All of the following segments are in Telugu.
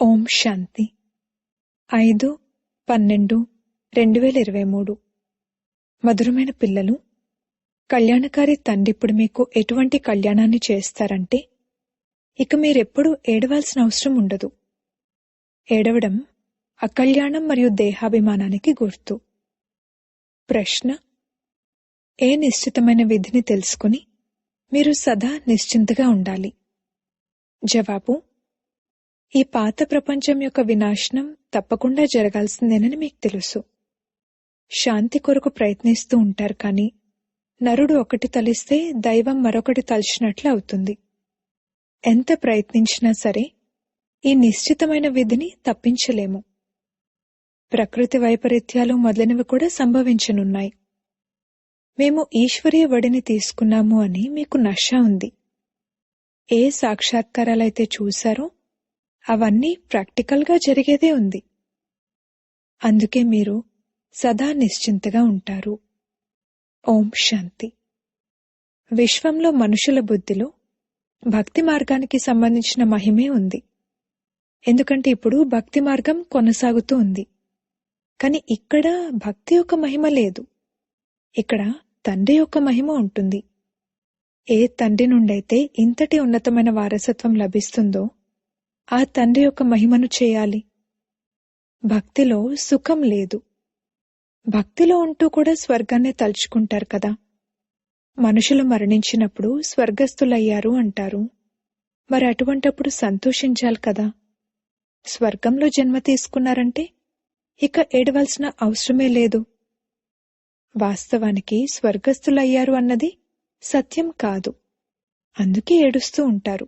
ఓం శాంతి 5/12/2023 మధురమైన పిల్లలు, కళ్యాణకారి తండ్రి ఇప్పుడు మీకు ఎటువంటి కళ్యాణాన్ని చేస్తారంటే ఇక మీరెప్పుడూ ఏడవాల్సిన అవసరం ఉండదు. ఏడవడం అకళ్యాణం మరియు దేహాభిమానానికి గుర్తు. ప్రశ్న: ఏ నిశ్చితమైన విధిని తెలుసుకుని మీరు సదా నిశ్చింతగా ఉండాలి? జవాబు: ఈ పాత ప్రపంచం యొక్క వినాశనం తప్పకుండా జరగాల్సిందేనని మీకు తెలుసు. శాంతి కొరకు ప్రయత్నిస్తూ ఉంటారు, కానీ నరుడు ఒకటి తలిస్తే దైవం మరొకటి తలిచినట్లు అవుతుంది. ఎంత ప్రయత్నించినా సరే ఈ నిశ్చితమైన విధిని తప్పించలేము. ప్రకృతి వైపరీత్యాలు మొదలైనవి కూడా సంభవించనున్నాయి. మేము ఈశ్వరీయ వడిని తీసుకున్నాము అని మీకు నష ఉంది. ఏ సాక్షాత్కారాలైతే చూశారో అవన్నీ ప్రాక్టికల్గా జరిగేదే ఉంది. అందుకే మీరు సదా నిశ్చింతగా ఉంటారు. ఓం శాంతి. విశ్వంలో మనుషుల బుద్ధిలో భక్తి మార్గానికి సంబంధించిన మహిమే ఉంది. ఎందుకంటే ఇప్పుడు భక్తి మార్గం కొనసాగుతూ ఉంది. కానీ ఇక్కడ భక్తి యొక్క మహిమ లేదు. ఇక్కడ తండ్రి యొక్క మహిమ ఉంటుంది. ఏ తండ్రి నుండైతే ఇంతటి ఉన్నతమైన వారసత్వం లభిస్తుందో ఆ తండ్రి యొక్క మహిమను చేయాలి. భక్తిలో సుఖం లేదు. భక్తిలో ఉంటూ కూడా స్వర్గాన్నే తలుచుకుంటారు కదా. మనుషులు మరణించినప్పుడు స్వర్గస్థులయ్యారు అంటారు. మరి అటువంటప్పుడు సంతోషించాలి కదా. స్వర్గంలో జన్మ తీసుకున్నారంటే ఇక ఏడవలసిన అవసరమే లేదు. వాస్తవానికి స్వర్గస్థులయ్యారు అన్నది సత్యం కాదు. అందుకే ఏడుస్తూ ఉంటారు.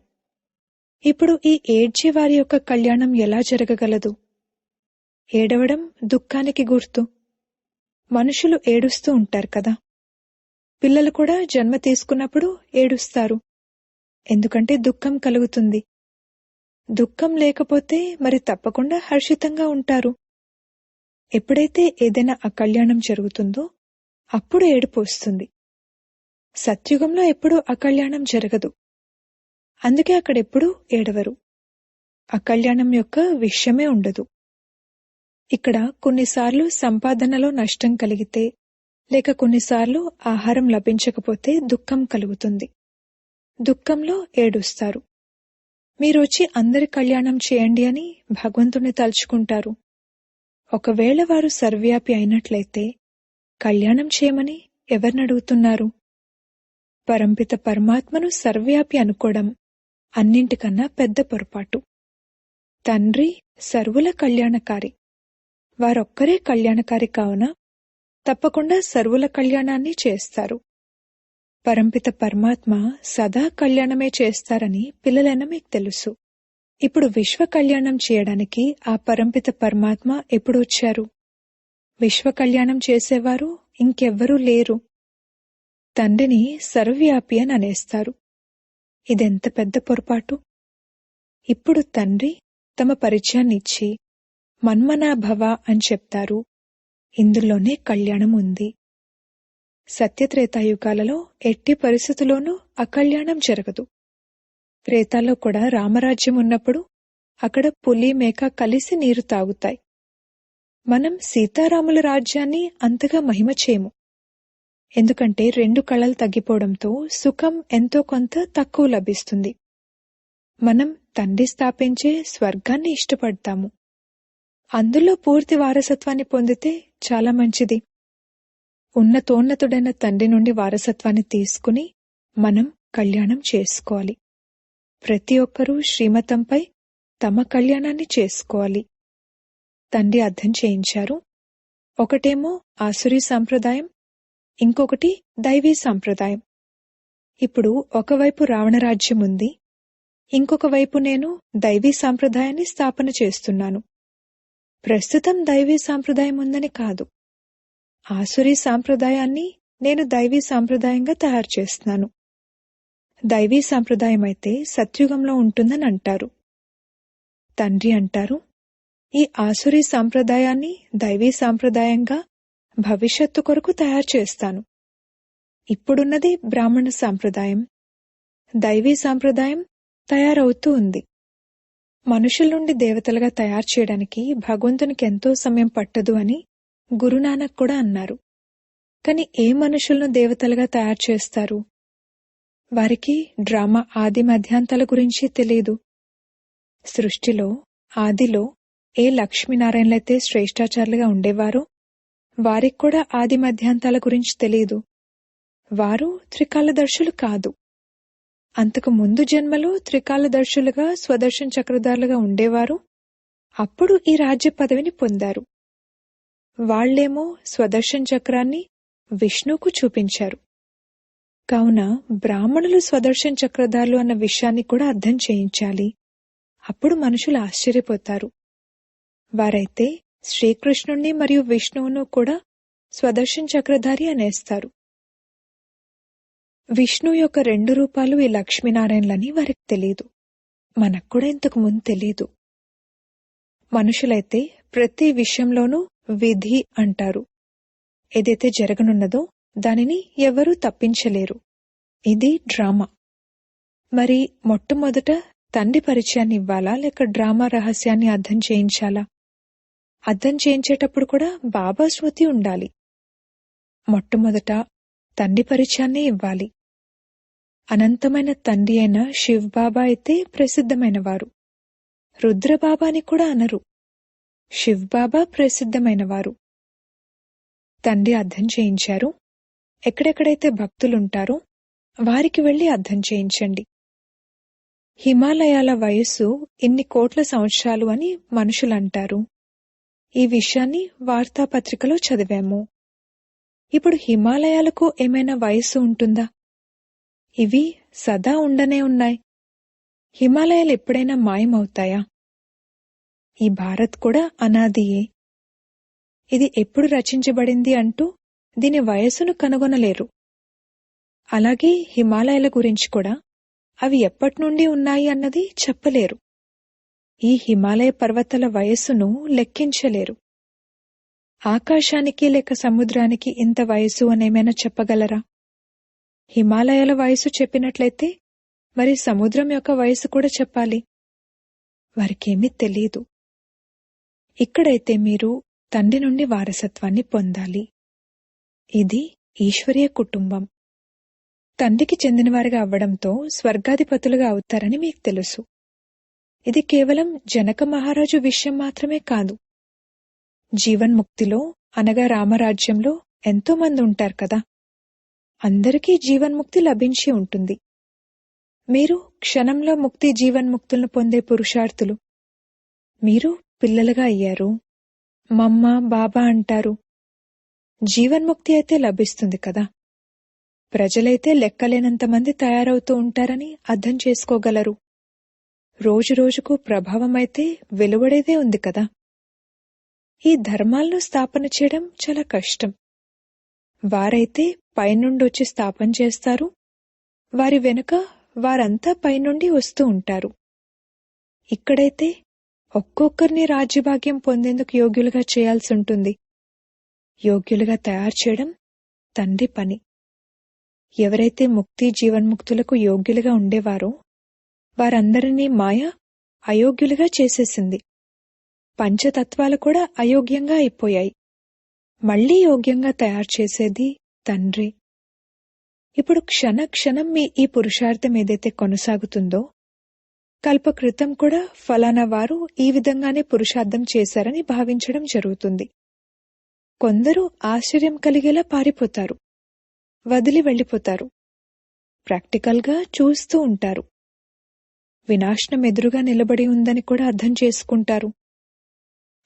ఇప్పుడు ఈ ఏడ్చే వారి యొక్క కళ్యాణం ఎలా జరగగలదు? ఏడవడం దుఃఖానికి గుర్తు. మనుషులు ఏడుస్తూ ఉంటారు కదా. పిల్లలు కూడా జన్మ తీసుకున్నప్పుడు ఏడుస్తారు. ఎందుకంటే దుఃఖం కలుగుతుంది. దుఃఖం లేకపోతే మరి తప్పకుండా హర్షితంగా ఉంటారు. ఎప్పుడైతే ఏదైనా అకళ్యాణం జరుగుతుందో అప్పుడు ఏడుపు వస్తుంది. సత్యుగంలో ఎప్పుడూ అకళ్యాణం జరగదు. అందుకే అక్కడెప్పుడూ ఏడవరు. అకళ్యాణం యొక్క విషయమే ఉండదు. ఇక్కడ కొన్నిసార్లు సంపాదనలో నష్టం కలిగితే లేక కొన్నిసార్లు ఆహారం లభించకపోతే దుఃఖం కలుగుతుంది. దుఃఖంలో ఏడుస్తారు. మీరొచ్చి అందరి కళ్యాణం చేయండి అని భగవంతుని తలుచుకుంటారు. ఒకవేళ వారు సర్వవ్యాపి అయినట్లయితే కళ్యాణం చేయమని ఎవరినడుగుతున్నారు? పరంపిత పరమాత్మను సర్వవ్యాపి అనుకోవడం అన్నింటికన్నా పెద్ద పొరపాటు. తండ్రి సర్వుల కళ్యాణకారి. వారొక్కరే కళ్యాణకారి కావున తప్పకుండా సర్వుల కళ్యాణాన్ని చేస్తారు. పరంపిత పరమాత్మ సదా కళ్యాణమే చేస్తారని పిల్లలైన మీకు తెలుసు. ఇప్పుడు విశ్వ కళ్యాణం చేయడానికి ఆ పరంపిత పరమాత్మ ఎప్పుడు వచ్చారు? విశ్వ కళ్యాణం చేసేవారు ఇంకెవ్వరూ లేరు. తండ్రిని సర్వవ్యాపి అని అనేస్తారు. ఇదెంత పెద్ద పొరపాటు. ఇప్పుడు తండ్రి తమ పరిచయాన్ని ఇచ్చి మన్మనాభవ అని చెప్తారు. ఇందులోనే కళ్యాణం ఉంది. సత్యత్రేతాయుగాలలో ఎట్టి పరిస్థితుల్లోనూ అకళ్యాణం జరగదు. త్రేతాలో కూడా రామరాజ్యం ఉన్నప్పుడు అక్కడ పులి మేక కలిసి నీరు తాగుతాయి. మనం సీతారాముల రాజ్యాన్ని అంతగా మహిమ చేయము. ఎందుకంటే 2 కళలు తగ్గిపోవడంతో సుఖం ఎంతో కొంత తక్కువ లభిస్తుంది. మనం తండ్రి స్థాపించే స్వర్గాన్ని ఇష్టపడతాము. అందులో పూర్తి వారసత్వాన్ని పొందితే చాలా మంచిది. ఉన్నతోన్నతుడైన తండ్రి నుండి వారసత్వాన్ని తీసుకుని మనం కళ్యాణం చేసుకోవాలి. ప్రతి ఒక్కరూ శ్రీమతంపై తమ కళ్యాణాన్ని చేసుకోవాలి. తండ్రి అర్థం చేయించారు. ఒకటేమో ఆసురీ సంప్రదాయం, ఇంకొకటి దైవీ సంప్రదాయం. ఇప్పుడు ఒకవైపు రావణరాజ్యం ఉంది, ఇంకొక వైపు నేను దైవీ సాంప్రదాయాన్ని స్థాపన చేస్తున్నాను. ప్రస్తుతం దైవీ సాంప్రదాయం ఉందని కాదు, ఆసురీ సాంప్రదాయాన్ని నేను దైవీ సాంప్రదాయంగా తయారు చేస్తున్నాను. దైవీ సాంప్రదాయం అయితే సత్యుగంలో ఉంటుందని అంటారు. తండ్రి అంటారు, ఈ ఆసురీ సాంప్రదాయాన్ని దైవీ సాంప్రదాయంగా భవిష్యత్తు కొరకు తయారు చేస్తాను. ఇప్పుడున్నది బ్రాహ్మణ సాంప్రదాయం. దైవీ సాంప్రదాయం తయారవుతూ ఉంది. మనుషుల నుండి దేవతలుగా తయారు చేయడానికి భగవంతునికి ఎంతో సమయం పట్టదు అని గురునానక్ కూడా అన్నారు. కాని ఏ మనుషులను దేవతలుగా తయారు చేస్తారు? వారికి డ్రామా ఆది మధ్యాంతాల గురించి తెలియదు. సృష్టిలో ఆదిలో ఏ లక్ష్మీనారాయణలైతే శ్రేష్టాచారులుగా ఉండేవారో వారికి కూడా ఆది మధ్యాంతాల గురించి తెలియదు. వారు త్రికాలదర్శులు కాదు. అంతకు ముందు జన్మలో త్రికాలదర్శులుగా స్వదర్శన చక్రధారులుగా ఉండేవారు. అప్పుడు ఈ రాజ్య పదవిని పొందారు. వాళ్లేమో స్వదర్శన చక్రాన్ని విష్ణువుకు చూపించారు. కావున బ్రాహ్మణులు స్వదర్శన చక్రధారులు అన్న విషయాన్ని కూడా అర్థం చేయించాలి. అప్పుడు మనుషులు ఆశ్చర్యపోతారు. వారైతే శ్రీకృష్ణుణ్ణి మరియు విష్ణువును కూడా స్వదర్శన చక్రధారి అనేస్తారు. విష్ణు యొక్క 2 రూపాలు ఈ లక్ష్మీనారాయణలని వారికి తెలీదు. మనకు కూడా ఇంతకు ముందు తెలీదు. మనుషులైతే ప్రతి విషయంలోనూ విధి అంటారు. ఏదైతే జరగనున్నదో దానిని ఎవరూ తప్పించలేరు. ఇది డ్రామా. మరి మొట్టమొదట తండ్రి పరిచయాన్ని ఇవ్వాలా లేక డ్రామా రహస్యాన్ని అర్థం చేయించాలా? అర్థం చేయించేటప్పుడు కూడా బాబా స్మృతి ఉండాలి. మొట్టమొదట తండ్రి పరిచయాన్నే ఇవ్వాలి. అనంతమైన తండ్రి అయిన శివ్ బాబా అయితే ప్రసిద్ధమైనవారు. రుద్రబాబా అని కూడా అనరు. శివ్ బాబా ప్రసిద్ధమైనవారు. తండ్రి అర్థం చేయించారు. ఎక్కడెక్కడైతే భక్తులుంటారో వారికి వెళ్లి అర్థం చేయించండి. హిమాలయాల వయస్సు ఇన్ని కోట్ల సంవత్సరాలు అని మనుషులంటారు. ఈ విషయాన్ని వార్తాపత్రికలో చదివాము. ఇప్పుడు హిమాలయాలకు ఏమైనా వయస్సు ఉంటుందా? ఇవి సదా ఉండనే ఉన్నాయి. హిమాలయాలు ఎప్పుడైనా మాయమవుతాయా? ఈ భారత్ కూడా అనాదియే. ఇది ఎప్పుడు రచించబడింది అంటూ దీని వయస్సును కనుగొనలేరు. అలాగే హిమాలయాల గురించి కూడా అవి ఎప్పటినుండి ఉన్నాయి అన్నది చెప్పలేరు. ఈ హిమాలయ పర్వతాల వయస్సును లెక్కించలేరు. ఆకాశానికి లేక సముద్రానికి ఇంత వయస్సు అనేమైనా చెప్పగలరా? హిమాలయాల వయస్సు చెప్పినట్లయితే మరి సముద్రం యొక్క వయస్సు కూడా చెప్పాలి. వారికేమీ తెలీదు. ఇక్కడైతే మీరు తండ్రి నుండి వారసత్వాన్ని పొందాలి. ఇది ఈశ్వరీయ కుటుంబం. తండ్రికి చెందినవారిగా అవ్వడంతో స్వర్గాధిపతులుగా అవుతారని మీకు తెలుసు. ఇది కేవలం జనక మహారాజు విషయం మాత్రమే కాదు. జీవన్ముక్తిలో అనగా రామరాజ్యంలో ఎంతో మంది ఉంటారు కదా. అందరికీ జీవన్ముక్తి లభించి ఉంటుంది. మీరు క్షణంలో ముక్తి జీవన్ముక్తులను పొందే పురుషార్థులు. మీరు పిల్లలుగా అయ్యారు. మమ్మ బాబా అంటారు. జీవన్ముక్తి అయితే లభిస్తుంది కదా. ప్రజలైతే లెక్కలేనంతమంది తయారవుతూ ఉంటారని అర్థం చేసుకోగలరు. రోజురోజుకు ప్రభావమైతే వెలువడేదే ఉంది కదా. ఈ ధర్మాలను స్థాపన చేయడం చాలా కష్టం. వారైతే పైనుండొచ్చి స్థాపన చేస్తారు. వారి వెనుక వారంతా పైనుండి వస్తూ ఉంటారు. ఇక్కడైతే ఒక్కొక్కరిని రాజ్యభాగ్యం పొందేందుకు యోగ్యులుగా చేయాల్సి ఉంటుంది. యోగ్యులుగా తయారు చేయడం తండ్రి పని. ఎవరైతే ముక్తి జీవన్ముక్తులకు యోగ్యులుగా ఉండేవారో వారందరినీ మాయ అయోగ్యులుగా చేసేసింది. పంచతత్వాలు కూడా అయోగ్యంగా అయిపోయాయి. మళ్లీ యోగ్యంగా తయారు చేసేది తండ్రి. ఇప్పుడు క్షణ క్షణం మీ ఈ పురుషార్థం ఏదైతే కొనసాగుతుందో కల్పకృతం కూడా ఫలానా వారు ఈ విధంగానే పురుషార్థం చేశారని భావించడం జరుగుతుంది. కొందరు ఆశ్చర్యం కలిగేలా పారిపోతారు, వదిలి వెళ్లిపోతారు. ప్రాక్టికల్గా చూస్తూ ఉంటారు. వినాశనం ఎదురుగా నిలబడి ఉందని కూడా అర్థం చేసుకుంటారు.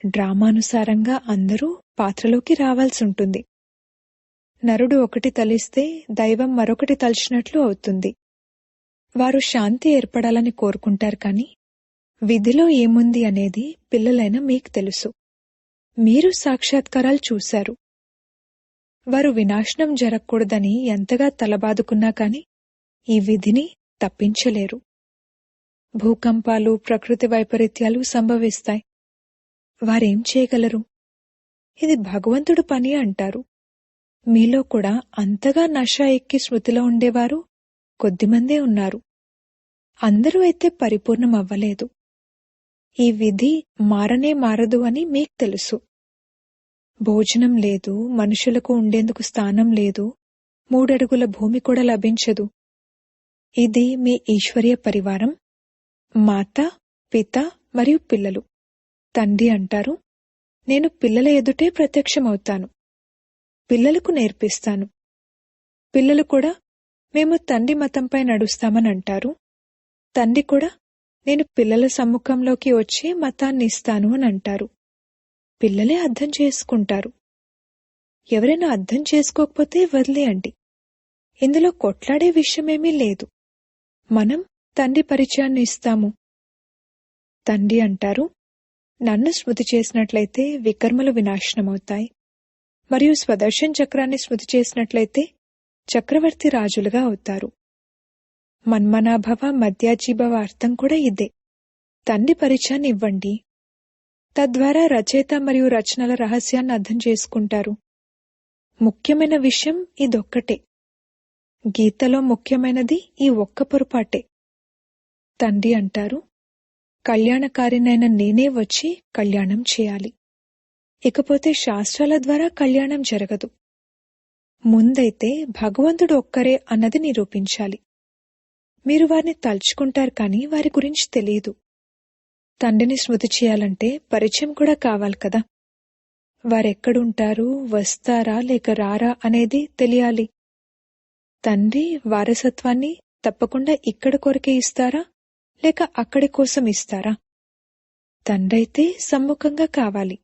డ్రామానుసారంగా అందరూ పాత్రలోకి రావాల్సి ఉంటుంది. నరుడు ఒకటి తలిస్తే దైవం మరొకటి తలిచినట్లు అవుతుంది. వారు శాంతి ఏర్పడాలని కోరుకుంటారు కానీ విధిలో ఏముంది అనేది పిల్లలైన మీకు తెలుసు. మీరు సాక్షాత్కారాలు చూశారు. వారు వినాశనం జరగకూడదని ఎంతగా తలబాదుకున్నా కాని ఈ విధిని తప్పించలేరు. భూకంపాలు ప్రకృతి వైపరీత్యాలు సంభవిస్తాయి. వారేం చేయగలరు? ఇది భగవంతుడు పని అంటారు. మీలో కూడా అంతగా నష ఎక్కి స్మృతిలో ఉండేవారు కొద్దిమందే ఉన్నారు. అందరూ అయితే పరిపూర్ణం అవ్వలేదు. ఈ విధి మారనే మారదు అని మీకు తెలుసు. భోజనం లేదు, మనుషులకు ఉండేందుకు స్థానం లేదు, 3 అడుగుల భూమి కూడా లభించదు. ఇది మీ ఈశ్వరీయ పరివారం, మాత, పిత మరియు పిల్లలు. తండ్రి అంటారు, నేను పిల్లల ఎదుటే ప్రత్యక్షమవుతాను, పిల్లలకు నేర్పిస్తాను. పిల్లలు కూడా మేము తండ్రి మతంపై నడుస్తామని అంటారు. తండ్రి కూడా నేను పిల్లల సమ్ముఖంలోకి వచ్చి మతాన్ని ఇస్తాను అని అంటారు. పిల్లలే అర్థం చేసుకుంటారు. ఎవరైనా అర్థం చేసుకోకపోతే వదిలేయండి. ఇందులో కొట్లాడే విషయమేమీ లేదు. మనం తండ్రి పరిచయాన్ని ఇస్తాము. తండ్రి అంటారు, నన్ను స్మృతి చేసినట్లయితే వికర్మలు వినాశనమవుతాయి, మరియు స్వదర్శన్ చక్రాన్ని స్మృతి చేసినట్లయితే చక్రవర్తి రాజులుగా అవుతారు. మన్మనాభవ మధ్యాజీభవ అర్థం కూడా ఇదే. తండ్రి పరిచయాన్ని ఇవ్వండి. తద్వారా రచయిత మరియు రచనల రహస్యాన్ని అర్థం చేసుకుంటారు. ముఖ్యమైన విషయం ఇదొక్కటే. గీతలో ముఖ్యమైనది ఈ ఒక్క పొరపాటే. తండ్రి అంటారు, కళ్యాణకారినైన నేనే వచ్చి కళ్యాణం చేయాలి. ఇకపోతే శాస్త్రాల ద్వారా కళ్యాణం జరగదు. ముందైతే భగవంతుడు ఒక్కరే అన్నది నిరూపించాలి. మీరు వారిని తలుచుకుంటారు కానీ వారి గురించి తెలియదు. తండ్రిని స్మృతి చేయాలంటే పరిచయం కూడా కావాలి కదా. వారెక్కడుంటారు, వస్తారా లేక రారా అనేది తెలియాలి. తండ్రి వారసత్వాన్ని తప్పకుండా ఇక్కడ కొరకే ఇస్తారా లేక అక్కడి కోసం ఇస్తారా? తండ్రైతే సమ్ముఖంగా కావాలి.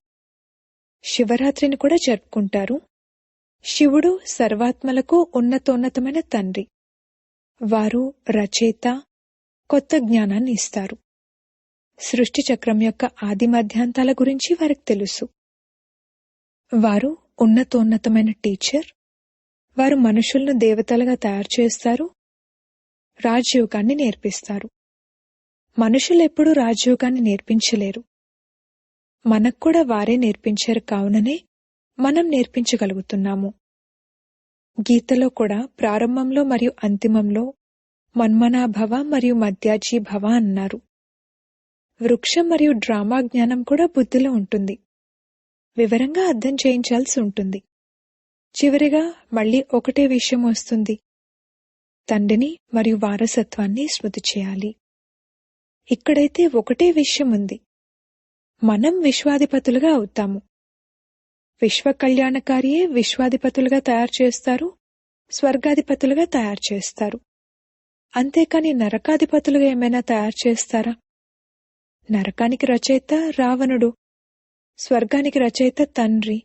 శివరాత్రిని కూడా జరుపుకుంటారు. శివుడు సర్వాత్మలకు ఉన్నతోన్నతమైన తండ్రి. వారు రచయిత, కొత్త జ్ఞానాన్ని ఇస్తారు. సృష్టి చక్రం యొక్క ఆది మధ్యాంతాల గురించి వారికి తెలుసు. వారు ఉన్నతోన్నతమైన టీచర్. వారు మనుషులను దేవతలుగా తయారు చేస్తారు, రాజయోగాన్ని నేర్పిస్తారు. మనుషులెప్పుడూ రాజయోగాన్ని నేర్పించలేరు. మనక్కూడా వారే నేర్పించారు, కావుననే మనం నేర్పించగలుగుతున్నాము. గీతలో కూడా ప్రారంభంలో మరియు అంతిమంలో మన్మనాభవ మరియు మధ్యాజీభవ అన్నారు. వృక్షం మరియు డ్రామా జ్ఞానం కూడా బుద్ధిలో ఉంటుంది. వివరంగా అర్థం చేయించాల్సి ఉంటుంది. చివరిగా మళ్లీ ఒకటే విషయం వస్తుంది. తండ్రిని మరియు వారసత్వాన్ని స్మృతి చేయాలి. ఇక్కడైతే ఒకటే విషయం ఉంది. మనం విశ్వాధిపతులుగా అవుతాము. విశ్వ కళ్యాణకారియే విశ్వాధిపతులుగా తయారు చేస్తారు, స్వర్గాధిపతులుగా తయారు చేస్తారు. అంతేకాని నరకాధిపతులుగా ఏమైనా తయారు చేస్తారా? నరకానికి రచయిత రావణుడు, స్వర్గానికి రచయిత తండ్రి.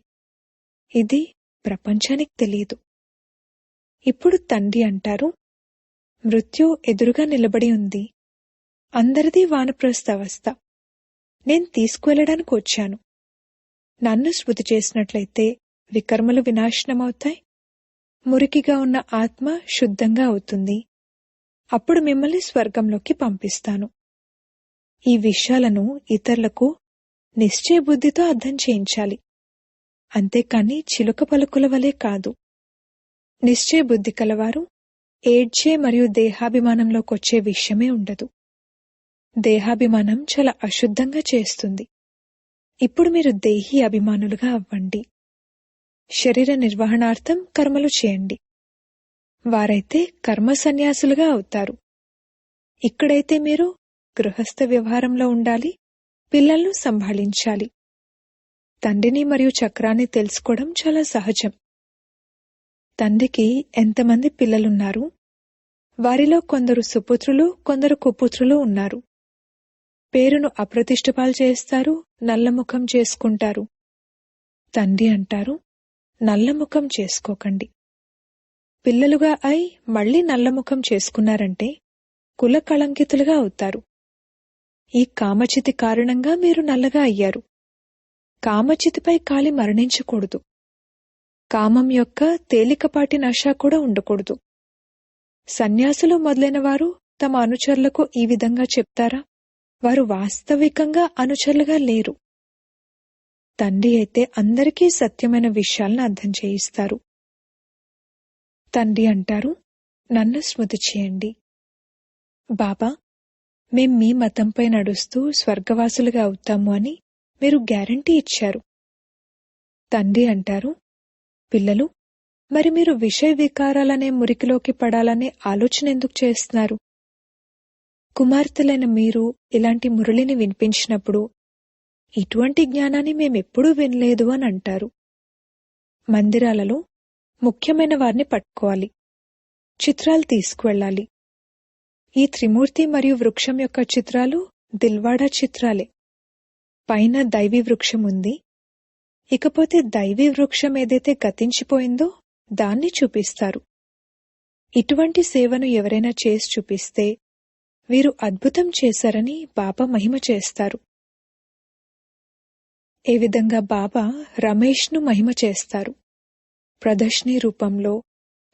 ఇది ప్రపంచానికి తెలియదు. ఇప్పుడు తండ్రి అంటారు, మృత్యు ఎదురుగా నిలబడి ఉంది. అందరిది వానప్రస్థ అవస్థ. నేను తీసుకువెళ్లడానికి వచ్చాను. నన్ను స్మృతి చేసినట్లయితే వికర్మలు వినాశనమవుతాయి, మురికిగా ఉన్న ఆత్మ శుద్ధంగా అవుతుంది. అప్పుడు మిమ్మల్ని స్వర్గంలోకి పంపిస్తాను. ఈ విషయాలను ఇతరులకు నిశ్చయ బుద్ధితో అర్థం చేయించాలి. అంతేకాని చిలుక పలుకుల వలె కాదు. నిశ్చయ బుద్ధి కలవారు ఏడ్చే మరియు దేహాభిమానంలోకొచ్చే విషయమే ఉండదు. దేహాభిమానం చాలా అశుద్ధంగా చేస్తుంది. ఇప్పుడు మీరు దేహీ అభిమానులుగా అవ్వండి. శరీర నిర్వహణార్థం కర్మలు చేయండి. వారైతే కర్మ సన్యాసులుగా అవుతారు. ఇక్కడైతే మీరు గృహస్థ వ్యవహారంలో ఉండాలి, పిల్లలను సంభాళించాలి. తండ్రిని మరియు చక్రాన్ని తెలుసుకోవడం చాలా సహజం. తండ్రికి ఎంతమంది పిల్లలున్నారు? వారిలో కొందరు సుపుత్రులు, కొందరు కుపుత్రులు ఉన్నారు. పేరును అప్రతిష్టపాలు చేస్తారు, నల్లముఖం చేసుకుంటారు. తండ్రి అంటారు, నల్లముఖం చేసుకోకండి. పిల్లలుగా అయి మళ్లీ నల్లముఖం చేసుకున్నారంటే కుల కళంకితులుగా అవుతారు. ఈ కామచితి కారణంగా మీరు నల్లగా అయ్యారు. కామచితిపై కాలి మరణించకూడదు. కామం యొక్క తేలికపాటి నష కూడా ఉండకూడదు. సన్యాసులు మొదలైన వారు తమ అనుచరులకు ఈ విధంగా చెప్తారా? వారు వాస్తవికంగా అనుచరులుగా లేరు. తండ్రి అయితే అందరికీ సత్యమైన విషయాలను అర్థం చేయిస్తారు. తండ్రి అంటారు, నన్ను స్మృతి చేయండి. బాబా, మేం మీ మతంపై నడుస్తూ స్వర్గవాసులుగా అవుతాము అని మీరు గ్యారంటీ ఇచ్చారు. తండ్రి అంటారు, పిల్లలు, మరి మీరు విషయ వికారాలనే మురికిలోకి పడాలనే ఆలోచన ఎందుకు చేస్తున్నారు? కుమార్తెలైన మీరు ఇలాంటి మురళిని వినిపించినప్పుడు ఇటువంటి జ్ఞానాన్ని మేమెప్పుడూ వినలేదు అని అంటారు. మందిరాలలో ముఖ్యమైన వారిని పట్టుకోవాలి, చిత్రాలు తీసుకువెళ్ళాలి. ఈ త్రిమూర్తి మరియు వృక్షం యొక్క చిత్రాలు దిల్వాడా చిత్రాలే. పైన దైవీ వృక్షం ఉంది, ఇకపోతే దైవీ వృక్షం ఏదైతే గతించిపోయిందో దాన్ని చూపిస్తారు. ఇటువంటి సేవను ఎవరైనా చేసి చూపిస్తే వీరు అద్భుతం చేశారని బాబా మహిమ చేస్తారు. ఏ విధంగా బాబా రమేష్ను మహిమ చేస్తారు. ప్రదర్శనీ రూపంలో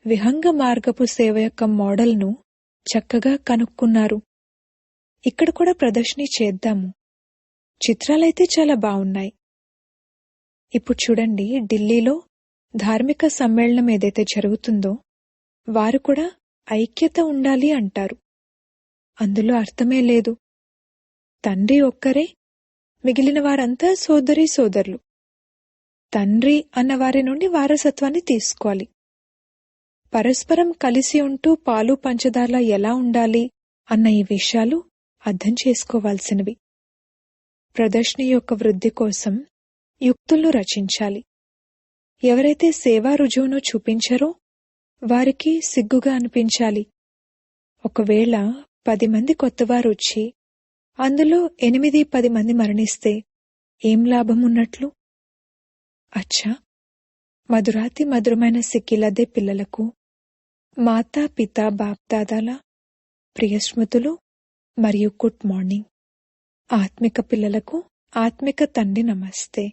విహంగ మార్గపు సేవ యొక్క మోడల్ను చక్కగా కనుక్కున్నారు. ఇక్కడ కూడా ప్రదర్శనీ చేద్దాము. చిత్రాలైతే చాలా బావున్నాయి. ఇప్పుడు చూడండి, ఢిల్లీలో ధార్మిక సమ్మేళనం ఏదైతే జరుగుతుందో వారు కూడా ఐక్యత ఉండాలి అంటారు. అందులో అర్థమే లేదు. తండ్రి ఒక్కరే, మిగిలిన వారంతా సోదరీ సోదరులు. తండ్రి అన్న వారి నుండి వారసత్వాన్ని తీసుకోవాలి. పరస్పరం కలిసి ఉంటూ పాలు పంచదార ఎలా ఉండాలి అన్న ఈ విషయాలు అర్థం చేసుకోవాల్సినవి. ప్రదర్శన యొక్క వృద్ధి కోసం యుక్తులను రచించాలి. ఎవరైతే సేవా రుజువును చూపించారో వారికి సిగ్గుగా అనిపించాలి. ఒకవేళ 10 మంది కొత్తవారు వచ్చి అందులో 8-10 మంది మరణిస్తే ఏం లాభమున్నట్లు? అచ్చా, మధురాతి మధురమైన సిక్కిలదే పిల్లలకు మాతా పితా బాప్దాదాల ప్రియస్మృతులు మరియు గుడ్ మార్నింగ్. ఆత్మిక పిల్లలకు ఆత్మిక తండ్రి నమస్తే.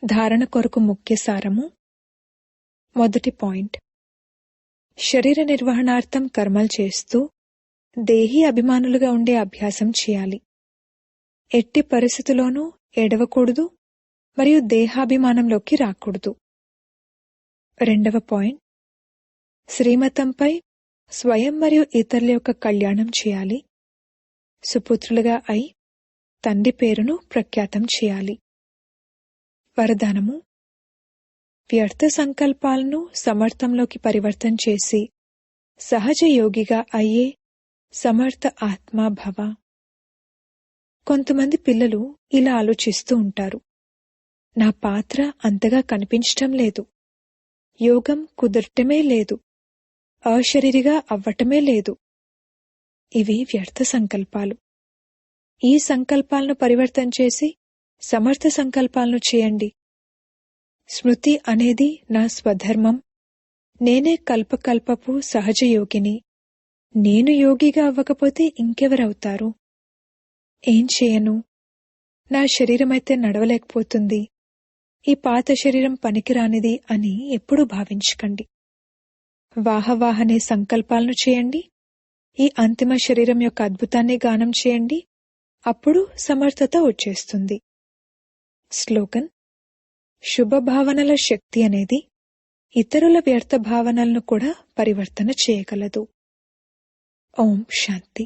ధారణ కొరకు ముఖ్య సారము. మొదటి పాయింట్, శరీర నిర్వహణార్థం కర్మలు చేస్తూ దేహీ అభిమానులుగా ఉండే అభ్యాసం చేయాలి. ఎట్టి పరిస్థితుల్లోనూ ఏడవకూడదు మరియు దేహాభిమానంలోకి రాకూడదు. రెండవ పాయింట్, శ్రీమతంపై స్వయం మరియు ఇతరుల యొక్క కళ్యాణం చేయాలి. సుపుత్రులుగా అయి తండ్రి పేరును ప్రఖ్యాతం చేయాలి. వరదానము, వ్యర్థ సంకల్పాలను సమర్థంలోకి పరివర్తన చేసి సహజ యోగిగా అయ్యే సమర్థ ఆత్మా భవ. కొంతమంది పిల్లలు ఇలా ఆలోచిస్తూ ఉంటారు, నా పాత్ర అంతగా కనిపించటం లేదు, యోగం కుదరటమే లేదు, అశరీరిగా అవ్వటమే లేదు. ఇవి వ్యర్థ సంకల్పాలు. ఈ సంకల్పాలను పరివర్తన చేసి సమర్థ సంకల్పాలను చేయండి. స్మృతి అనేది నా స్వధర్మం, నేనే కల్పకల్పపు సహజ యోగిని, నేను యోగిగా అవ్వకపోతే ఇంకెవరవుతారు? ఏం చేయను, నా శరీరమైతే నడవలేకపోతుంది, ఈ పాత శరీరం పనికిరానిది అని ఎప్పుడూ భావించకండి. వాహవాహనే సంకల్పాలను చేయండి. ఈ అంతిమ శరీరం యొక్క అద్భుతాన్ని గానం చేయండి. అప్పుడు సమర్థత వచ్చేస్తుంది. స్లోగన్, శుభ భావనల శక్తి అనేది ఇతరుల వ్యర్థ భావనలను కూడా పరివర్తన చేయగలదు. ఓం శాంతి.